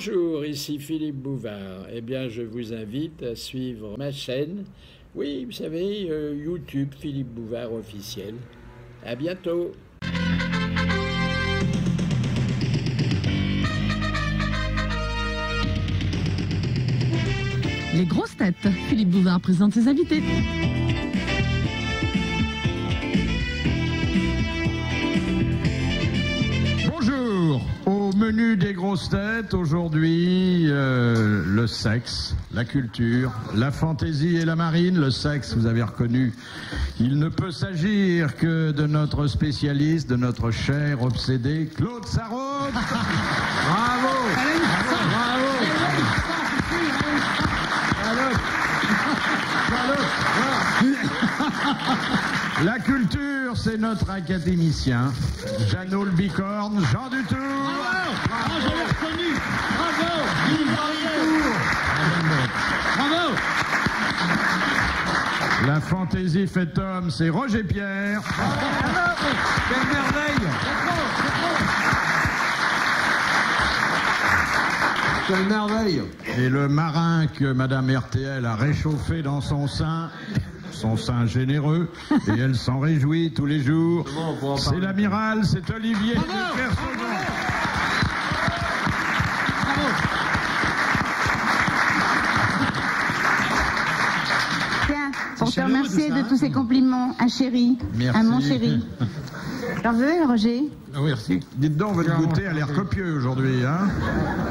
Bonjour, ici Philippe Bouvard. Eh bien, je vous invite à suivre ma chaîne. Oui, vous savez, YouTube Philippe Bouvard officiel. À bientôt. Les grosses têtes. Philippe Bouvard présente ses invités. Bonjour. Au menu des grosses têtes, aujourd'hui, le sexe, la culture, la fantaisie et la marine. Le sexe, vous avez reconnu, il ne peut s'agir que de notre spécialiste, de notre cher obsédé, Claude Sarraute. Bravo. Bravo. La culture, c'est notre académicien, Jeannot le Bicorne, Jean Dutour. Bravo. Bravo, je l'ai reconnu. Bravo. Bravo. La fantaisie fait homme, c'est Roger Pierre. Bravo. Quelle merveille. Quelle merveille. Et le marin que Madame RTL a réchauffé dans son sein généreux, et elle s'en réjouit tous les jours. C'est l'amiral, c'est Olivier de Kersauzon. Tiens, pour te remercier de tous ces compliments, un chéri, Merci. un mon chéri. T'en veux, Roger? Merci. Dites donc, votre goûter a l'air copieux aujourd'hui, hein?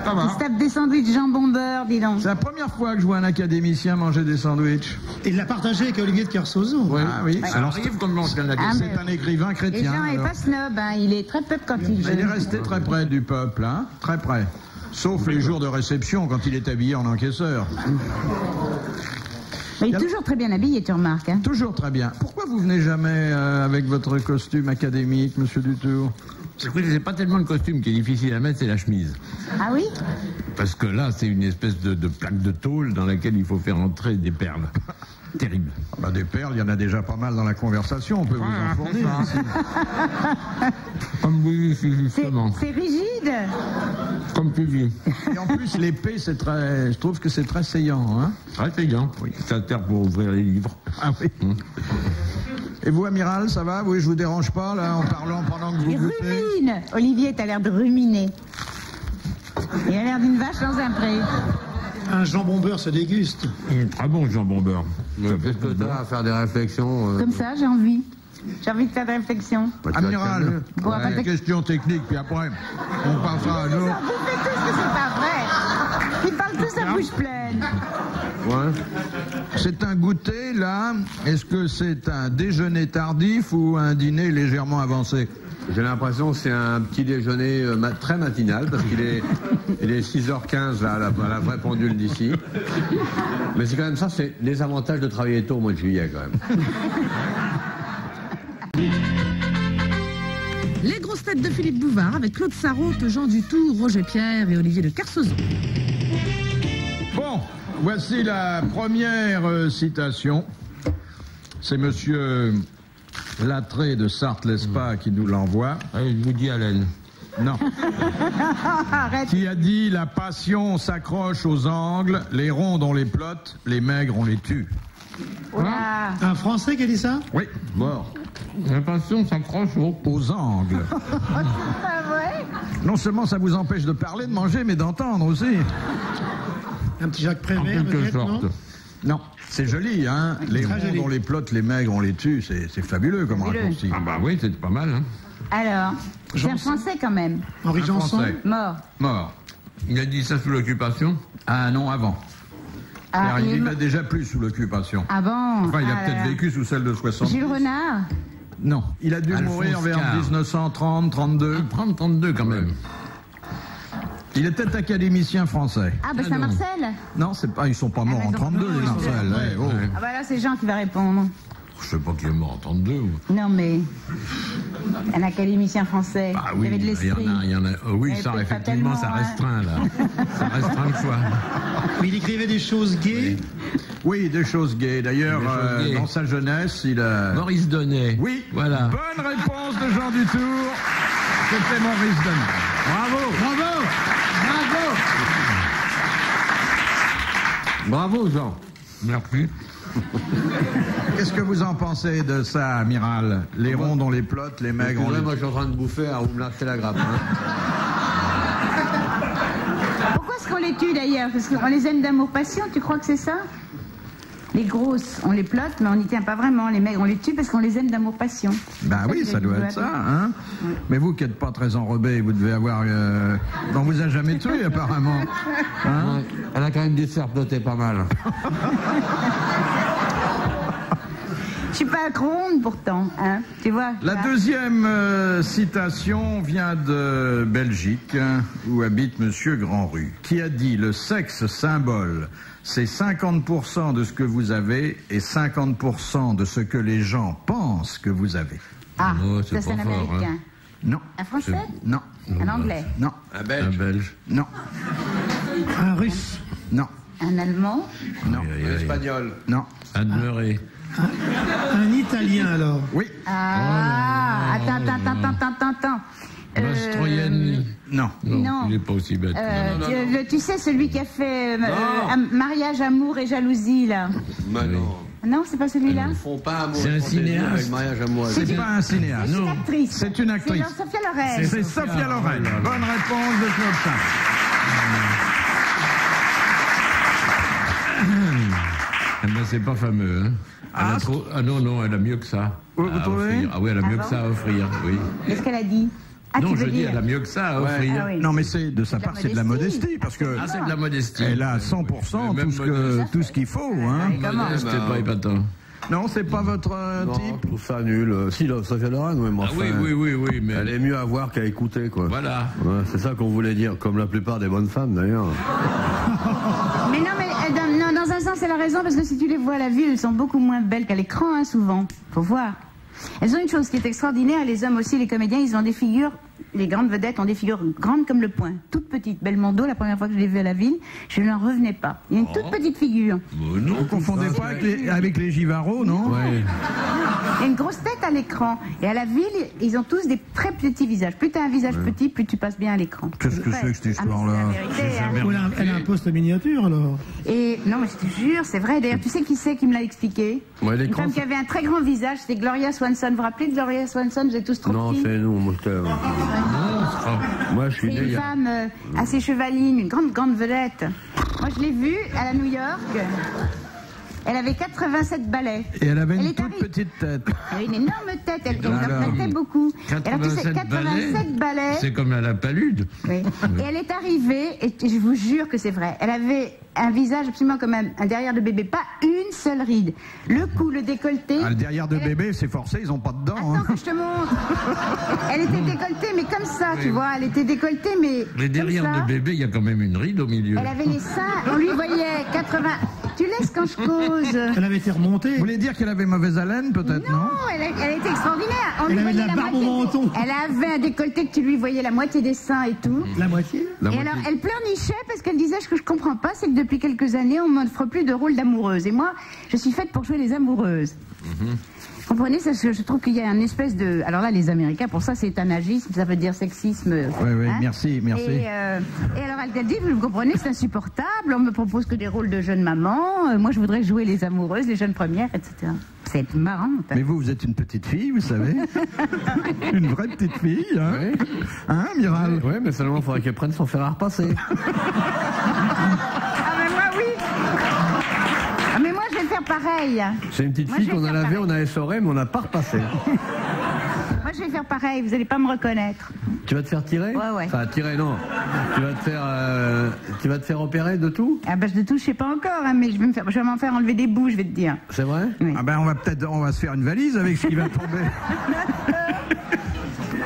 Ça Il va. se tape des sandwichs jambon beurre, dis donc. C'est la première fois que je vois un académicien manger des sandwichs. Il l'a partagé avec Olivier de Kersauzon. Ah oui. Alors, c'est un écrivain Et chrétien. Jean est alors. pas snob, hein, il est très peuple quand il veut. Il est resté très près du peuple, hein? Très près. Sauf les jours de réception, quand il est habillé en encaisseur. Mais il est toujours très bien habillé, tu remarques. Hein. Toujours très bien. Pourquoi vous venez jamais avec votre costume académique, monsieur Dutour? C'est pas tellement le costume qui est difficile à mettre, c'est la chemise. Ah oui? Parce que là, c'est une espèce de plaque de tôle dans laquelle il faut faire entrer des perles. Terrible. Bah, des perles, il y en a déjà pas mal dans la conversation, on peut vous en fournir. Comme vous dites, justement. C'est rigide. Comme tu dis. Et en plus, l'épée, je trouve que c'est très saillant, hein? Très payant. Oui. Ça sert pour ouvrir les livres. Ah oui. Et vous, amiral, ça va? Oui, je vous dérange pas, là, en parlant pendant que vous Il goûtez? rumine. Olivier, t'as l'air de ruminer. Il a l'air d'une vache dans un pré. Un jambon beurre se déguste. Il est très bon, le jambon beurre. Qu'est-ce que t'as à faire des réflexions Comme ça, j'ai envie. J'ai envie de faire des réflexions. Amiral, Bon, après, une question technique, puis après, on passera à un Vous autre. faites tous que c'est pas vrai. Ils parlent tous à bouche pleine. Ouais. C'est un goûter, là. Est-ce que c'est un déjeuner tardif ou un dîner légèrement avancé? J'ai l'impression que c'est un petit déjeuner très matinal, parce qu'il est 6h15 là, à la vraie pendule d'ici. Mais c'est quand même ça, c'est les avantages de travailler tôt au mois de juillet quand même. Les grosses têtes de Philippe Bouvard avec Claude Sarraute, Jean Dutour, Roger Pierre et Olivier de Kersauzon. Bon, voici la première citation. C'est monsieur Lattré de Sarthe-Lespas qui nous l'envoie. Woody Allen. Non. Arrête. Qui a dit: la passion s'accroche aux angles, les ronds on les plotte, les maigres on les tue. Oula. Un Français qui a dit ça? Oui, mort. La passion s'accroche Aux angles. Pas vrai? Non seulement ça vous empêche de parler, de manger, mais d'entendre aussi. Un petit Jacques en Prévert, quelque peut-être, sorte. non? Non, c'est joli, hein. Les Très ronds joli. on les plotte, les maigres on les tue, c'est fabuleux comme Fabuleux. raccourci. Ah bah oui, c'est pas mal. Hein. Alors, c'est un Français quand même. Henri Un Janson. Français. Mort. Mort. Il a dit ça sous l'occupation. Ah non, avant. Ah, Car il est il mort. n'a déjà plus sous l'occupation. Ah bon? Enfin, il a Ah là peut-être là. vécu sous celle de 60. Jules Renard? Non, il a dû Alphonse mourir vers Karr. 1930, 32. 30-32 quand même. Il était académicien français. Ah bah c'est un non. Marcel. Non, c'est pas, ils sont pas morts Ah, en mais 32, les Marcel. Ouais, oh. Ouais. Ah bah là c'est Jean qui va répondre. Je sais pas qui est mort en 32. Non mais un académicien français. Ah Il y oui, avait de l'esprit. il y en a. Oui, Mais ça, peut-être pas effectivement, ça tellement, hein. restreint, là. Ça restreint le choix. Mais il écrivait des choses gays. Oui, des choses gays. D'ailleurs, Des choses gays. dans sa jeunesse, il a... Maurice Donnet. Oui, Voilà. bonne réponse de Jean Dutour. C'était Maurice Donnet. Bravo. Bravo. Bravo. Bravo, Jean. Merci. Qu'est-ce que vous en pensez de ça, amiral? Les ronds on les plotte, les maigres on les... Moi, je suis en train de bouffer, alors vous me lâchez la grappe. Hein. Pourquoi est-ce qu'on les tue d'ailleurs? Parce qu'on les aime d'amour-passion, tu crois que c'est ça? Les grosses, on les plotte, mais on n'y tient pas vraiment. Les maigres, on les tue parce qu'on les aime d'amour-passion. Ben oui, ça doit être ça, hein. Oui. Mais vous qui n'êtes pas très enrobé, vous devez avoir... On vous a jamais tué, apparemment. Hein? Elle a quand même des serplotés pas mal. Je suis pas ronde pourtant, hein, tu vois. La deuxième citation vient de Belgique, où habite Monsieur Grandrue, qui a dit « Le sexe symbole, c'est 50% de ce que vous avez et 50% de ce que les gens pensent que vous avez. » Ah, Oh, ça c'est un fort, américain. hein. Non. Un français? Non. Un anglais? Non. Un belge. Un belge. Non. Un russe. Non. Un allemand? Non. Un espagnol. Non. Un demeuré. Un italien alors. Oui. Ah, attends. Mastroianni. Non. Non. Il n'est pas aussi bête. Tu sais, celui qui a fait un mariage, amour et jalousie, là. Non. Non, c'est pas celui-là? Ils font pas amour. C'est un cinéaste. Avec mariage amoureux. C'est pas un cinéaste. C'est une actrice. C'est une actrice. C'est Sophia Loren. C'est Sophia Loren. Bonne réponse de Claude Saint. Eh ben, c'est pas fameux, hein. Elle a trop... Ah non, elle a mieux que ça. Vous à trouvez? offrir. Ah oui, elle a mieux Ah que ça à offrir, oui. Qu'est-ce qu'elle a dit? Ah, non, tu je veux dis, dire? elle a mieux que ça à offrir. Ah oui. Non, mais c'est de sa part, c'est de la modestie, parce que Ah, c'est de la modestie. elle a 100% Même tout ce qu'il faut, hein. Comment? C'était pas épatant. Non, c'est pas votre Non, type. je trouve ça nul. Si, là, Sophia Loren, oui, mais Ah enfin, oui, mais... elle est mieux à voir qu'à écouter, quoi. Voilà. Ouais, c'est ça qu'on voulait dire, comme la plupart des bonnes femmes, d'ailleurs. Mais dans un sens, elle a raison, parce que si tu les vois à la vue, elles sont beaucoup moins belles qu'à l'écran, hein, souvent. Faut voir. Elles ont une chose qui est extraordinaire, et les hommes aussi, les comédiens, ils ont des figures, les grandes vedettes ont des figures grandes comme le poing, toutes petites. Belmondo, la première fois que je l'ai vu à la ville, je n'en revenais pas. Il y a une toute petite figure. Non, Vous confondez pas avec les Givaro, non? Ouais. Il y a une grosse tête à l'écran. Et à la ville, ils ont tous des très petits visages. Plus tu as un visage petit, plus tu passes bien à l'écran. Qu'est-ce que c'est que cette histoire-là? Ou elle a un poste miniature alors. Et non, mais je te jure, c'est vrai. D'ailleurs, tu sais qui c'est qui me l'a expliqué? Ouais, Une l'écran, femme qui avait un très grand visage, c'était Gloria Swanson. Vous vous rappelez de Gloria Swanson? Vous êtes tous trop non, petits. c'est nous, moi, moi, je suis C'est une né. femme assez chevaline, une grande vedette. Moi, je l'ai vue à la New York. Elle avait 87 balais. Et elle avait Elle une est toute arrivée- petite tête. Elle avait une énorme tête, elle alors interprétait beaucoup. Et alors, tu sais, 87 balais. C'est comme à la palude. Oui. Et elle est arrivée, et je vous jure que c'est vrai, elle avait un visage absolument comme un derrière de bébé, pas une seule ride. Le cou, le décolleté. Ah, le derrière de bébé, c'est forcé, ils ont pas de dents. Attends Hein. que je te montre. Elle était décolletée, mais comme ça, tu vois. Elle était décolletée, mais. Mais comme derrière ça. le bébé, il y a quand même une ride au milieu. Elle avait les seins, on lui voyait 80. Tu laisses quand je cause. Elle avait été remontée. Vous voulez dire qu'elle avait mauvaise haleine, peut-être, non? Non, elle était extraordinaire. On Elle lui avait de voyait la barbe au moitié. menton. Elle avait un décolleté que tu lui voyais la moitié des seins et tout. La moitié. Et alors, elle pleurnichait parce qu'elle disait ce que je comprends pas, c'est que depuis quelques années, on m'offre plus de rôle d'amoureuse. Et moi, je suis faite pour jouer les amoureuses. Vous comprenez, je trouve qu'il y a une espèce de... Alors là, les Américains, pour ça, c'est éthanagisme, ça veut dire sexisme. Oui, hein. merci. Et alors, elle dit, vous comprenez, c'est insupportable, on me propose que des rôles de jeunes mamans, moi, je voudrais jouer les amoureuses, les jeunes premières, etc. C'est marrant. Mais vous êtes une petite fille, vous savez. Une vraie petite fille, hein? Oui. Hein, Miral? Oui, mais seulement, il faudrait qu'elle prenne son fer à repasser. Ah, mais moi, oui. Ah, mais moi, je vais faire pareil. C'est une petite Moi, fille je vais qu'on a faire lavée, pareil. on a essoré, mais on n'a pas repassé. Moi, je vais faire pareil, vous n'allez pas me reconnaître. Tu vas te faire tirer? Ouais. Enfin, tirer, non. Tu vas te faire opérer de tout? Ah, bah, de tout, je sais pas encore, hein, mais je vais m'en faire enlever des bouts, je vais te dire. C'est vrai? Oui. Ah ben, on va se faire une valise avec ce qui va tomber.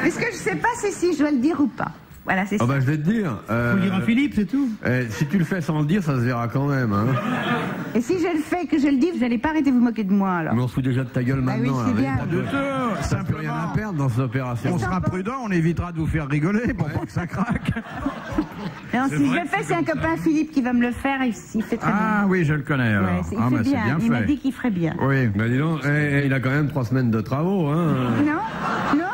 Mais ce que je sais pas, c'est si je dois le dire ou pas. Voilà, c'est Ah ça. bah, je vais te dire. Faut le dire à Philippe, c'est tout. Si tu le fais sans le dire, ça se verra quand même. Hein. Et si je le fais, que je le dis, vous n'allez pas arrêter de vous moquer de moi, alors. Mais on se fout déjà de ta gueule Bah oui, maintenant. c'est là, bien. vas-y, t'as plus rien à perdre dans cette opération. On sera prudent, on évitera de vous faire rigoler pour pas que ça craque. Non, si je le fais, c'est un copain Philippe qui va me le faire, il fait très Ah oui, je le connais bien. alors. Ouais, il Ah fait bah, c'est bien. bien Il m'a fait. dit qu'il ferait bien. Oui. Bah dis donc, il a quand même 3 semaines de travaux. Hein. Non,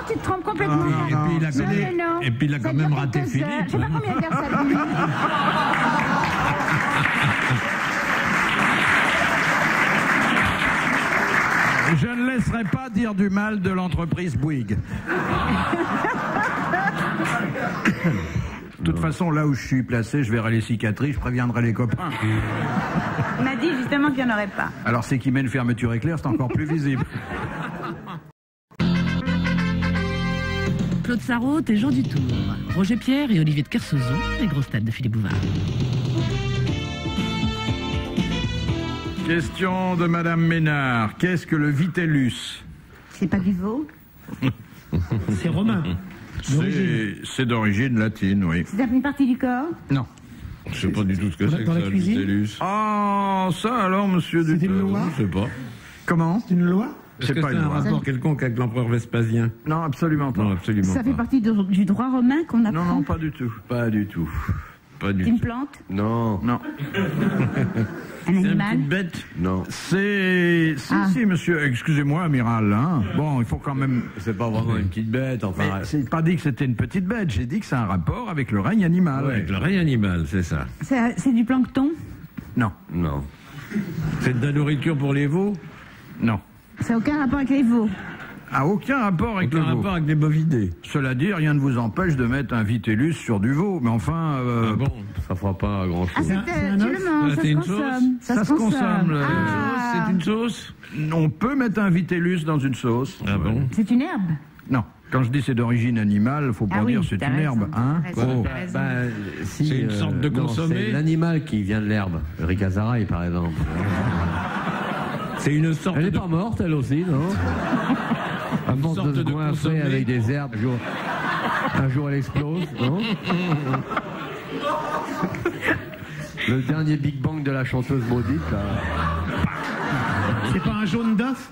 tu te trompes complètement. Et puis il a Non, connu- non, non. et puis il a Ça quand même dure raté quelques Philippe. heures. Je sais pas combien d'heures ça dure. dire du mal de l'entreprise Bouygues. De toute façon, là où je suis placé, je verrai les cicatrices, je préviendrai les copains. On m'a dit justement qu'il n'y en aurait pas. Alors c'est qui met une fermeture éclair, c'est encore plus visible. Claude Sarraute et Jean Dutour. Roger Pierre et Olivier de Kersauzon, les grosses têtes de Philippe Bouvard. Question de Madame Ménard. Qu'est-ce que le vitellus? C'est pas du veau? C'est romain. C'est d'origine latine, oui. C'est une partie du corps? Non. Je sais pas du tout ce que c'est que Dans la ça, le cuisine vitellus. Ah, ça alors, monsieur C'est Dutour. une loi? Je sais pas. Comment? C'est une loi? Est-ce que pas c'est une un loi. rapport quelconque avec l'empereur Vespasien? Non, absolument pas. Non, absolument Ça fait pas. partie du droit romain qu'on apprend? Non, non, pas du tout. Pas du tout. Pas du C'est une tout. plante? Non. Non. Un C'est une animal? petite bête. Non. C'est... Si, Ah. si, monsieur. Excusez-moi, amiral. Hein. Bon, il faut quand même... C'est pas vraiment une petite bête, enfin. Mais c'est pas dit que c'était une petite bête. J'ai dit que c'est un rapport avec le règne animal. Ouais, avec le règne animal, c'est ça. C'est du plancton? Non. Non. C'est de la nourriture pour les veaux? Non. Ça n'a aucun rapport avec les veaux? A aucun rapport avec Aucun le veau. rapport avec les bovidés. Cela dit, rien ne vous empêche de mettre un vitellus sur du veau. Mais enfin... Ah bon? Ça fera pas grand Ah, chose. c'est un tu œuf? le manges, Ah, ça c'est se une consomme. Ça se consomme, le- Ah, C'est une sauce? On peut mettre un vitellus dans une sauce. Ah bon? c'est une herbe? Non. Quand je dis c'est d'origine animale, faut pas Ah oui, dire c'est t'as une raison, herbe. Hein t'as raison, Oh. t'as raison. Si, C'est une sorte de non, consommé. C'est l'animal qui vient de l'herbe. Le ricazaraï, par exemple. C'est une sorte Elle n'est de... pas morte, elle aussi, non? À force sorte de se de goinfrer consommé. avec des herbes, un jour elle explose, non? Le dernier Big Bang de la chanteuse maudite, là. C'est pas un jaune d'œuf?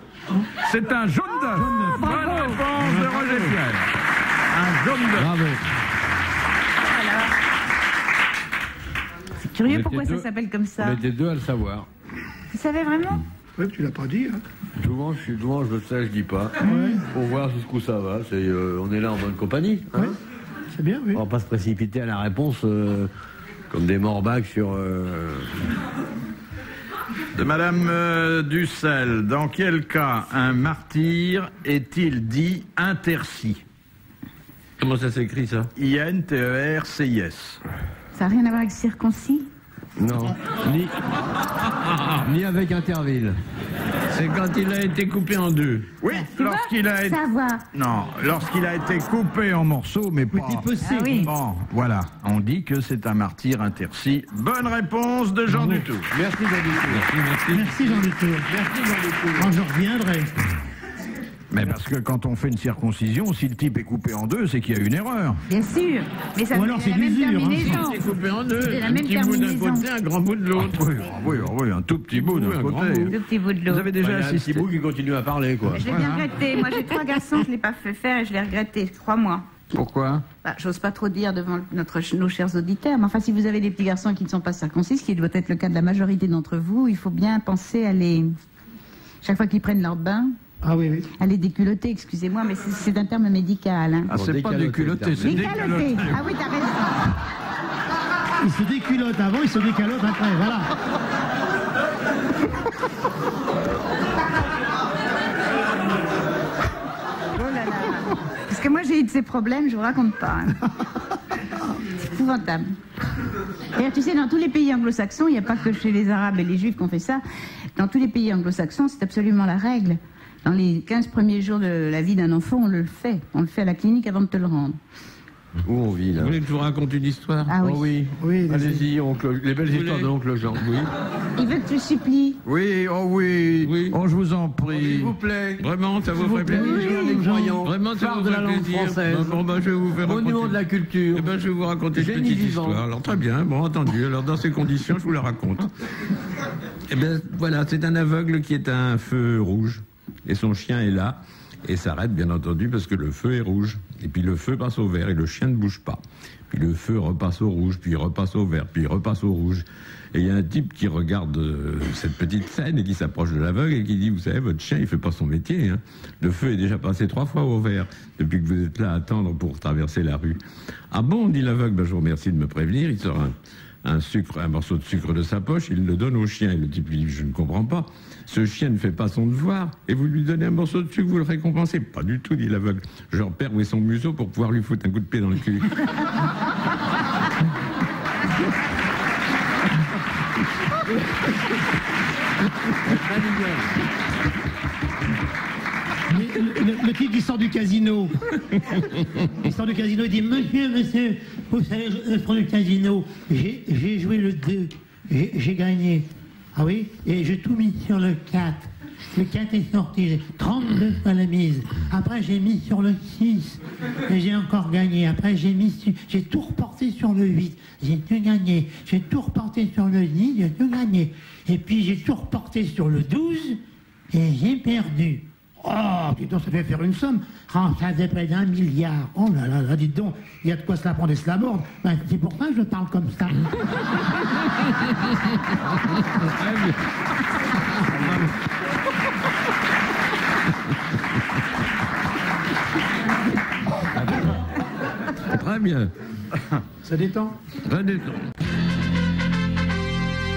C'est un jaune d'œuf. Bonne réponse de Roger Pierre. Un jaune d'œuf. Bravo. C'est curieux On pourquoi était ça deux. s'appelle comme On ça. était deux à le savoir. Vous savez vraiment? Oui, tu l'as pas dit. Hein. Souvent, je le sais, je dis pas. Pour voir jusqu'où ça va. On est là en bonne compagnie. Hein. Oui. C'est bien, oui. On va pas se précipiter à la réponse comme des morbacs sur... De Madame Dussel. Dans quel cas un martyr est-il dit intercis? Comment ça s'écrit, ça? I-N-T-E-R-C-I-S. Ça n'a rien à voir avec circoncis? Non. Ni avec Interville. C'est quand il a été coupé en deux. Oui, lorsqu'il a été... Savoir. Non, lorsqu'il a été coupé en morceaux, mais pas... Dépecé. Ah oui. Bon, voilà. On dit que c'est un martyr intercis. Bonne réponse de Jean Dutour. Merci, Jean-Luc. Merci Jean Dutour. Quand je reviendrai. Mais parce que quand on fait une circoncision, si le type est coupé en deux, c'est qu'il y a une erreur. Bien sûr. Mais ça Ou alors c'est c'est la même l'usure, hein. terminaison. C'est coupé en deux. C'est la Un même petit bout d'un terminaison. côté, un grand bout de l'autre. Oui, un tout petit bout d'un un grand côté. bout. Deux petits bouts de Vous l'eau. avez Il y déjà a un petit assisté... bout qui continue à parler, quoi. Je l'ai bien regretté. Moi, j'ai 3 garçons, je ne l'ai pas fait faire et je l'ai regretté, crois-moi. Pourquoi? Bah, j'ose pas trop dire devant nos chers auditeurs, mais enfin, si vous avez des petits garçons qui ne sont pas circoncis, ce qui doit être le cas de la majorité d'entre vous, il faut bien penser à les... Chaque fois qu'ils prennent leur bain, Ah oui, oui. à les déculotter, excusez-moi, mais c'est un terme médical. Hein. Ah, c'est pas décaloté, déculotté, c'est Décaloter. déculotté. Ah oui, t'as raison. Il se déculotte avant, il se décalote après, voilà. Oh là là. Parce que moi, j'ai eu de ces problèmes, je vous raconte pas. Hein. C'est épouvantable. D'ailleurs, tu sais, dans tous les pays anglo-saxons, il n'y a pas que chez les Arabes et les Juifs qu'on fait ça. Dans tous les pays anglo-saxons, c'est absolument la règle. Dans les 15 premiers jours de la vie d'un enfant, on le fait. On le fait à la clinique avant de te le rendre. Où on vit, là? Vous voulez que je vous raconte une histoire? Ah oui. Oh oui. Oui, Allez-y, oncle. Les belles histoires de l'oncle Jean. Oui. Il veut que tu supplies. Oui, oh oui. Oui. Oh, je vous en prie. S'il vous plaît. Vraiment, ça vous ferait plaisir? Les croyants. Vraiment, ça Phare vous de la ferait langue plaisir? française. Bon, je vais vous faire Monument raconter... de la culture. Eh ben, je vais vous raconter une Génie petite vivant. histoire. Alors, très bien, bon, entendu. Alors, dans ces conditions, je vous la raconte. Eh bien, voilà, c'est un aveugle qui est à un feu rouge. Et son chien est là. Et s'arrête, bien entendu, parce que le feu est rouge. Et puis, le feu passe au vert et le chien ne bouge pas. Puis, le feu repasse au rouge, puis il repasse au vert, puis il repasse au rouge. Et il y a un type qui regarde cette petite scène et qui s'approche de l'aveugle et qui dit, vous savez, votre chien, il fait pas son métier. Hein. Le feu est déjà passé 3 fois au vert depuis que vous êtes là à attendre pour traverser la rue. Ah bon, dit l'aveugle, ben, je vous remercie de me prévenir. Il sort un morceau de sucre de sa poche, il le donne au chien. Et le type lui dit, je ne comprends pas. Ce chien ne fait pas son devoir. Et vous lui donnez un morceau de sucre, vous le récompensez. Pas du tout, dit l'aveugle. Je repère où est son museau pour pouvoir lui foutre un coup de pied dans le cul. Le type qui sort du casino. Il sort du casino, il dit Monsieur, vous savez, je prends le casino. J'ai joué le 2. J'ai gagné. Ah oui? Et j'ai tout mis sur le 4. Le 4 est sorti, j'ai 32 fois la mise. Après, j'ai mis sur le 6. Et j'ai encore gagné. Après, j'ai tout reporté sur le 8. J'ai tout gagné. J'ai tout reporté sur le 10. J'ai tout gagné. Et puis, j'ai tout reporté sur le 12. Et j'ai perdu. Oh, dites donc, ça fait faire une somme. Oh, ça faisait près d'1 milliard. Oh là là là, dites donc, il y a de quoi se la prendre et se la mordre. Ben, c'est pour ça que je parle comme ça. Très bien. Ça détend. Ça détend.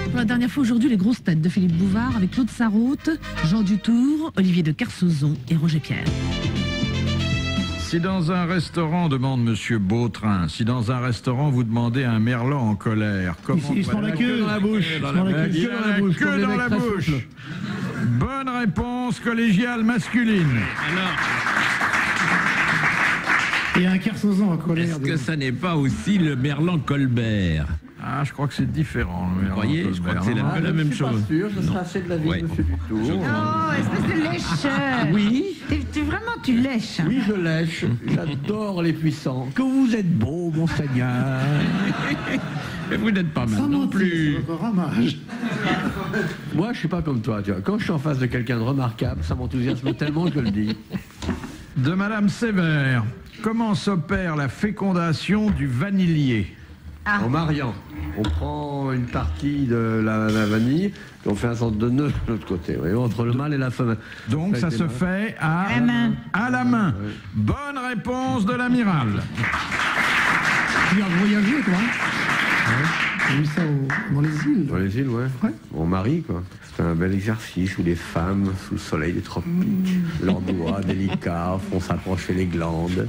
Pour la dernière fois aujourd'hui, les grosses têtes de Philippe Bouvard avec Claude Sarraute, Jean Dutour, Olivier de Kersauzon et Roger Pierre. Si dans un restaurant, demande Monsieur Beautrain, si dans un restaurant vous demandez à un merlan en colère, comment Ils se font la queue dans la bouche. Que dans la bouche. Bonne réponse collégiale masculine. Il y a un Kersauzon en colère. Est-ce que ça n'est pas aussi le merlan Colbert? Ah, je crois que c'est différent. Vous croyez? Je crois que c'est un peu la même chose. Sûr, je serai assez de la vie, Ouais. Monsieur Dutour. Oh, espèce de lècheur. Oui. Vraiment, tu lèches. Oui, je lèche. J'adore les puissants. Que vous êtes beau, monseigneur. Mais vous n'êtes pas mal Sans non mentir, plus. c'est votre ramage. Moi, je suis pas comme toi, tu vois. Quand je suis en face de quelqu'un de remarquable, ça m'enthousiasme tellement que je le dis. De Madame Sévère, comment s'opère la fécondation du vanillier? Ah. En mariant, on prend une partie de la vanille, et on fait un sorte de nœud de l'autre côté, vous voyez, entre le mâle et la femelle. Donc ça se fait à la main. Bonne réponse de l'amiral. Tu as voyagé, toi? J'ai vu ça dans les îles. Dans les îles, ouais. Ouais. On marie, quoi. C'est un bel exercice où les femmes, sous le soleil des tropiques, leurs doigts délicats font s'approcher les glandes.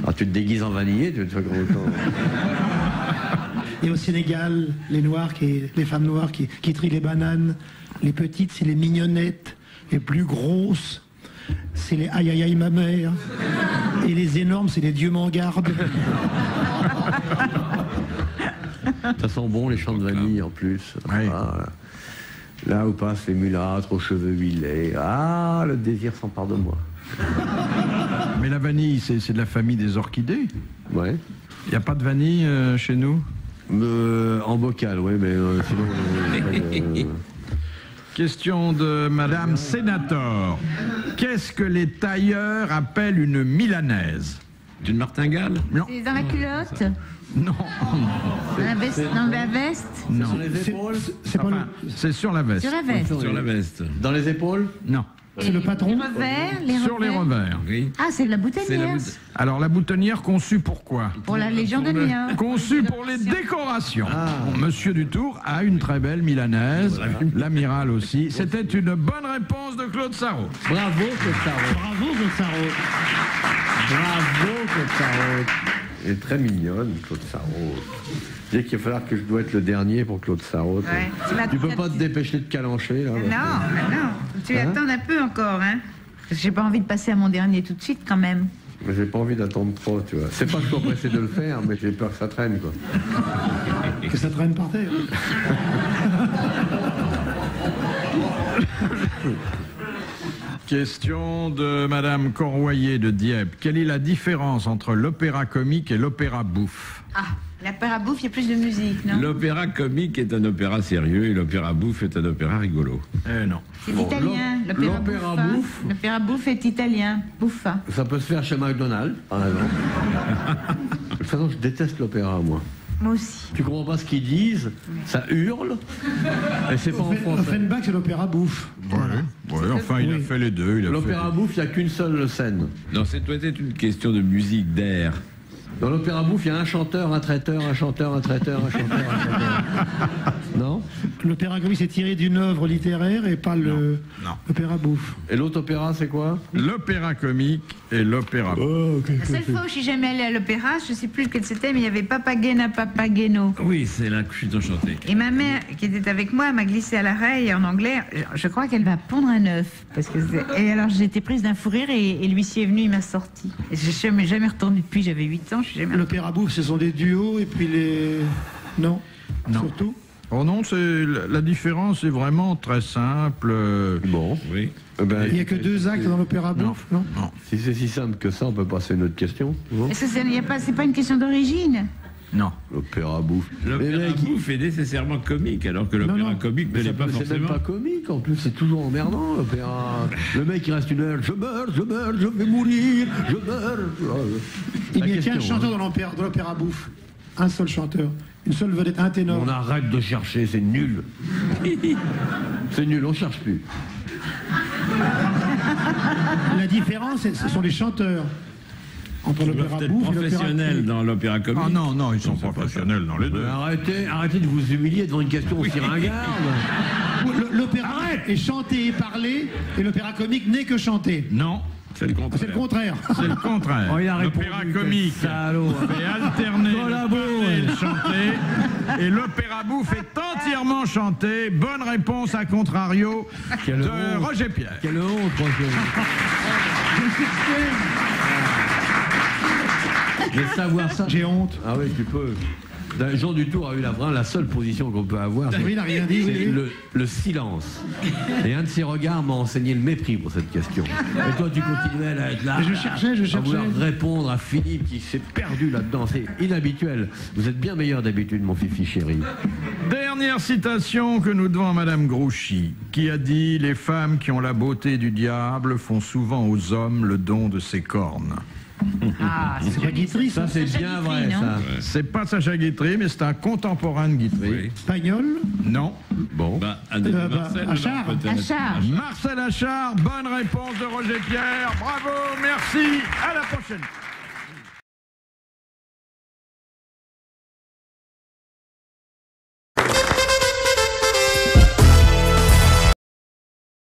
Alors tu te déguises en vanillé, tu te fais gros temps. Et au Sénégal, les femmes noires qui trient les bananes. Les petites, c'est les mignonnettes. Les plus grosses, c'est les aïe aïe aïe ma mère. Et les énormes, c'est les dieux m'en gardent. Ça sent bon les champs de vanille en plus. Oui. Ah, là où passent les mulâtres aux cheveux huilés. Ah, le désir s'empare de moi. Mais la vanille, c'est de la famille des orchidées. Ouais. Il n'y a pas de vanille chez nous? En bocal, oui, mais sinon... Question de Madame Sénator. Qu'est-ce que les tailleurs appellent une milanaise? D'une martingale? Non. C'est dans la culotte? Non. Dans la veste? Dans la veste? Non. Sur les épaules C'est pas Enfin, c'est sur la veste. Sur la veste? Sur la veste. Dans les épaules Non. c'est le patron. Les revers? Sur les revers. Oui. Ah, c'est de la C'est la boutonnière. Alors la boutonnière conçue pour quoi? Pour la Légion d'honneur. Conçue pour les décorations. Bon, Monsieur Dutour a une très belle milanaise. L'amiral aussi. C'était une bonne réponse de Claude Sarraute. Bravo, Claude Sarraute. Bravo, Claude Sarraute. Bravo, Claude Sarraute. Elle est très mignonne, Claude Sarraute. Je dis qu'il va falloir que je dois être le dernier pour Claude Sarraute. Ouais. Tu peux pas te dépêcher de calancher, là. Non. Tu attends un peu encore, hein? Parce que j'ai pas envie de passer à mon dernier tout de suite, quand même. Mais j'ai pas envie d'attendre trop, tu vois. C'est pas que je sois pressé de le faire, mais j'ai peur que ça traîne, quoi. Que ça traîne par terre. Question de Madame Corroyer de Dieppe. Quelle est la différence entre l'opéra comique et l'opéra bouffe? Ah, l'opéra bouffe, il y a plus de musique, non? L'opéra comique est un opéra sérieux et l'opéra bouffe est un opéra rigolo. Non. C'est italien. l'opéra bouffe. L'opéra bouffe est italien. Bouffa. Ça peut se faire chez McDonald's, par exemple. De toute façon, je déteste l'opéra, moi. Moi aussi. Tu comprends pas ce qu'ils disent, ça hurle, et c'est pas en français. Offenbach, c'est l'opéra bouffe. Ouais, enfin, il a fait les deux. L'opéra bouffe, il n'y a qu'une seule scène. Non, c'est peut-être une question de musique, d'air. Dans l'opéra bouffe, il y a un chanteur, un traiteur, un chanteur, un traiteur, un chanteur, un chanteur. Non? L'opéra comique c'est tiré d'une œuvre littéraire et pas l'opéra bouffe. Et l'autre opéra, c'est quoi? L'opéra comique et l'opéra bouffe. La seule fois où je suis jamais allée à l'opéra, je sais plus lequel c'était, mais il y avait Papagena Papageno. Oui, c'est là que je suis enchanté. Et ma mère, qui était avec moi, m'a glissé à l'oreille en anglais. Je crois qu'elle va pondre un œuf. Et alors j'ai été prise d'un fou rire et l'huissier est venu, il m'a sorti. Et je suis jamais retournée depuis, j'avais 8 ans. Je suis jamais... L'opéra bouffe, ce sont des duos et puis les... Non. Surtout. Oh non, la différence est vraiment très simple. Bon. Oui. Il n'y a que 2 actes dans l'opéra bouffe, non? Si c'est si simple que ça, on peut passer à une autre question. Est-ce que c'est pas une question d'origine? Non. L'opéra bouffe. L'opéra bouffe est nécessairement comique, alors que l'opéra comique ne l'est pas forcément. C'est même pas comique, en plus, c'est toujours emmerdant, l'opéra. Le mec, il reste une heure, je meurs, je vais mourir, je meurs. Il n'y a qu'un chanteur dans l'opéra bouffe. Un seul chanteur. Une seule vedette, un ténor. On arrête de chercher, c'est nul. C'est nul, on cherche plus. La différence, ce sont les chanteurs. Entre l'opéra bouffe et professionnels dans l'opéra comique. Ah non, non, ils sont professionnels dans les deux. Arrêtez de vous humilier devant une question aussi ringarde. L'opéra est chanté et parlé, et l'opéra comique n'est que chanté. Non. C'est le contraire. C'est le contraire. C'est le contraire. Oh, L'opéra comique fait alterner le parler et le chanter. Et l'opéra bouffe est entièrement chanté. Bonne réponse à contrario de Roger Pierre. Quelle honte, Roger. Mais savoir ça. J'ai honte. Ah oui, tu peux. Jean Dutour a eu la seule position qu'on peut avoir. Oui, il n'a rien dit. C'est le silence. Et un de ses regards m'a enseigné le mépris pour cette question. Et toi, tu continuais à être là. Je cherchais. À vouloir répondre à Philippe qui s'est perdu là-dedans. C'est inhabituel. Vous êtes bien meilleur d'habitude, mon fifi chéri. Dernière citation que nous devons à Madame Grouchy, qui a dit « Les femmes qui ont la beauté du diable font souvent aux hommes le don de ses cornes ». Ah, c'est La Guitry, Ça, c'est bien vrai, ça. C'est pas Sacha Guitry, mais c'est un contemporain de Guitry. Oui. Pagnol. Non. Bon. Marcel Achard. Achard. Marcel Achard, bonne réponse de Roger Pierre. Bravo, merci. À la prochaine.